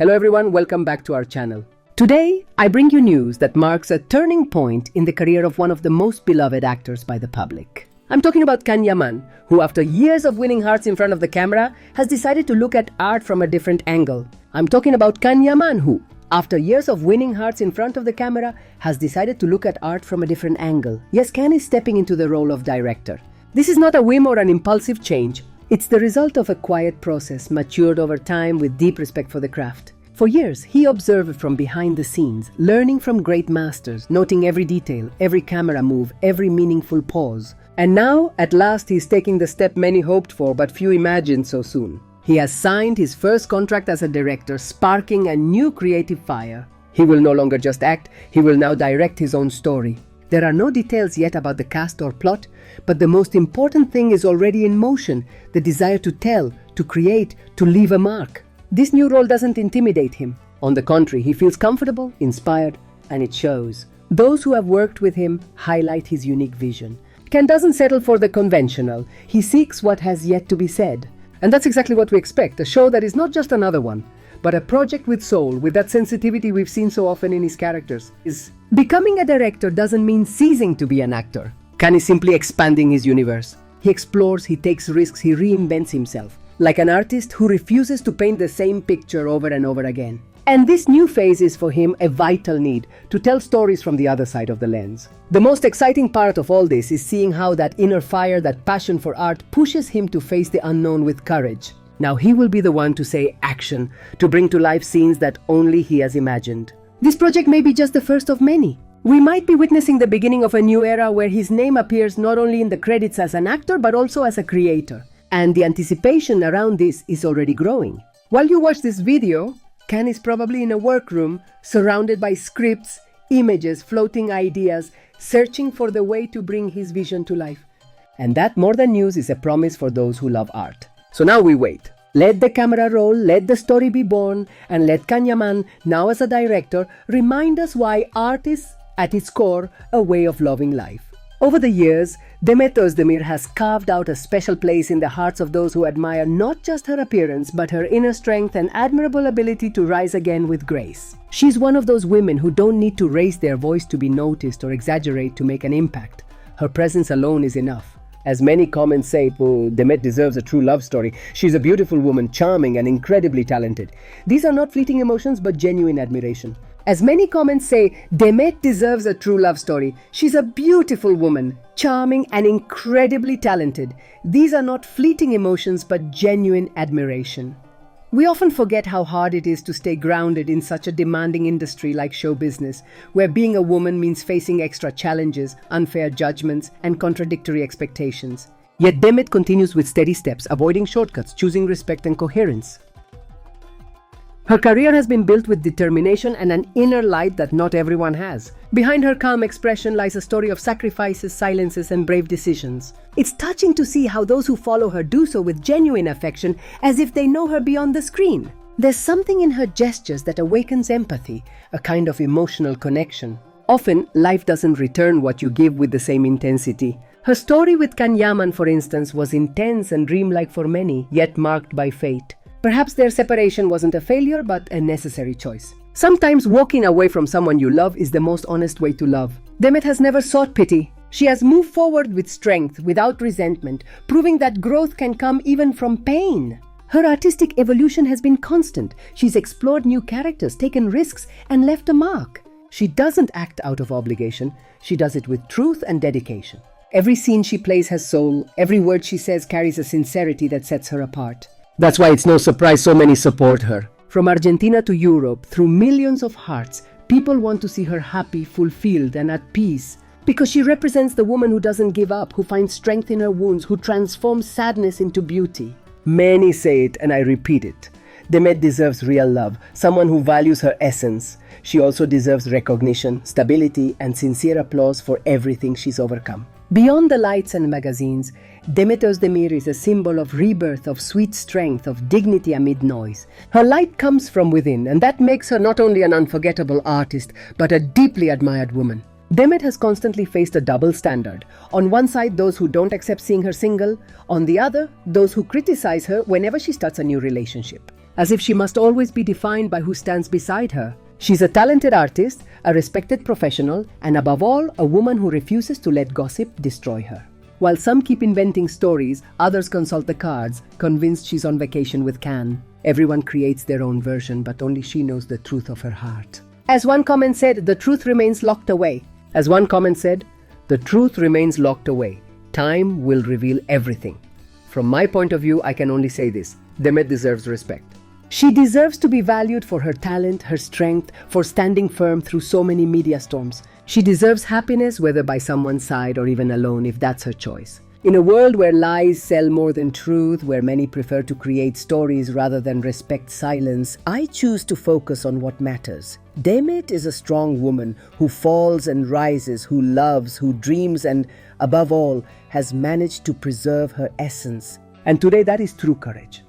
Hello everyone, welcome back to our channel. Today, I bring you news that marks a turning point in the career of one of the most beloved actors by the public. I'm talking about Yaman, who after years of winning hearts in front of the camera, has decided to look at art from a different angle. I'm talking about Yaman, who, after years of winning hearts in front of the camera, has decided to look at art from a different angle. Yes, Can is stepping into the role of director. This is not a whim or an impulsive change. It's the result of a quiet process, matured over time with deep respect for the craft. For years, he observed from behind the scenes, learning from great masters, noting every detail, every camera move, every meaningful pause. And now, at last, he's taking the step many hoped for but few imagined so soon. He has signed his first contract as a director, sparking a new creative fire. He will no longer just act, he will now direct his own story. There are no details yet about the cast or plot, but the most important thing is already in motion, the desire to tell, to create, to leave a mark. This new role doesn't intimidate him. On the contrary, he feels comfortable, inspired, and it shows. Those who have worked with him highlight his unique vision. Ken doesn't settle for the conventional, he seeks what has yet to be said. And that's exactly what we expect, a show that is not just another one, but a project with soul, with that sensitivity we've seen so often in his characters. Becoming a director doesn't mean ceasing to be an actor. Ken is simply expanding his universe. He explores, he takes risks, he reinvents himself. Like an artist who refuses to paint the same picture over and over again. And this new phase is for him a vital need, to tell stories from the other side of the lens. The most exciting part of all this is seeing how that inner fire, that passion for art, pushes him to face the unknown with courage. Now he will be the one to say action, to bring to life scenes that only he has imagined. This project may be just the first of many. We might be witnessing the beginning of a new era where his name appears not only in the credits as an actor but also as a creator. And the anticipation around this is already growing. While you watch this video, Ken is probably in a workroom surrounded by scripts, images, floating ideas, searching for the way to bring his vision to life. And that more than news is a promise for those who love art. So now we wait. Let the camera roll, let the story be born, and let Yaman, now as a director, remind us why art is, at its core, a way of loving life. Over the years, Demet Özdemir has carved out a special place in the hearts of those who admire not just her appearance, but her inner strength and admirable ability to rise again with grace. She's one of those women who don't need to raise their voice to be noticed or exaggerate to make an impact. Her presence alone is enough. As many comments say, Demet deserves a true love story. She's a beautiful woman, charming and incredibly talented. These are not fleeting emotions, but genuine admiration. As many comments say, Demet deserves a true love story. She's a beautiful woman, charming and incredibly talented. These are not fleeting emotions, but genuine admiration. We often forget how hard it is to stay grounded in such a demanding industry like show business, where being a woman means facing extra challenges, unfair judgments, and contradictory expectations. Yet Demet continues with steady steps, avoiding shortcuts, choosing respect and coherence. Her career has been built with determination and an inner light that not everyone has. Behind her calm expression lies a story of sacrifices, silences, and brave decisions. It's touching to see how those who follow her do so with genuine affection, as if they know her beyond the screen. There's something in her gestures that awakens empathy, a kind of emotional connection. Often, life doesn't return what you give with the same intensity. Her story with Yaman, for instance, was intense and dreamlike for many, yet marked by fate. Perhaps their separation wasn't a failure, but a necessary choice. Sometimes walking away from someone you love is the most honest way to love. Demet has never sought pity. She has moved forward with strength, without resentment, proving that growth can come even from pain. Her artistic evolution has been constant. She's explored new characters, taken risks, and left a mark. She doesn't act out of obligation. She does it with truth and dedication. Every scene she plays has soul. Every word she says carries a sincerity that sets her apart. That's why it's no surprise so many support her. From Argentina to Europe, through millions of hearts, people want to see her happy, fulfilled, and at peace. Because she represents the woman who doesn't give up, who finds strength in her wounds, who transforms sadness into beauty. Many say it, and I repeat it. Demet deserves real love, someone who values her essence. She also deserves recognition, stability, and sincere applause for everything she's overcome. Beyond the lights and magazines, Demet Özdemir is a symbol of rebirth, of sweet strength, of dignity amid noise. Her light comes from within, and that makes her not only an unforgettable artist, but a deeply admired woman. Demet has constantly faced a double standard. On one side, those who don't accept seeing her single. On the other, those who criticize her whenever she starts a new relationship. as if she must always be defined by who stands beside her. She's a talented artist, a respected professional, and above all, a woman who refuses to let gossip destroy her. While some keep inventing stories, others consult the cards, convinced she's on vacation with Can. Everyone creates their own version, but only she knows the truth of her heart. As one comment said, the truth remains locked away. The truth remains locked away. Time will reveal everything. From my point of view, I can only say this: Demet deserves respect. She deserves to be valued for her talent, her strength, for standing firm through so many media storms. She deserves happiness, whether by someone's side or even alone, if that's her choice. In a world where lies sell more than truth, where many prefer to create stories rather than respect silence, I choose to focus on what matters. Demet is a strong woman who falls and rises, who loves, who dreams, and above all, has managed to preserve her essence. And today that is true courage.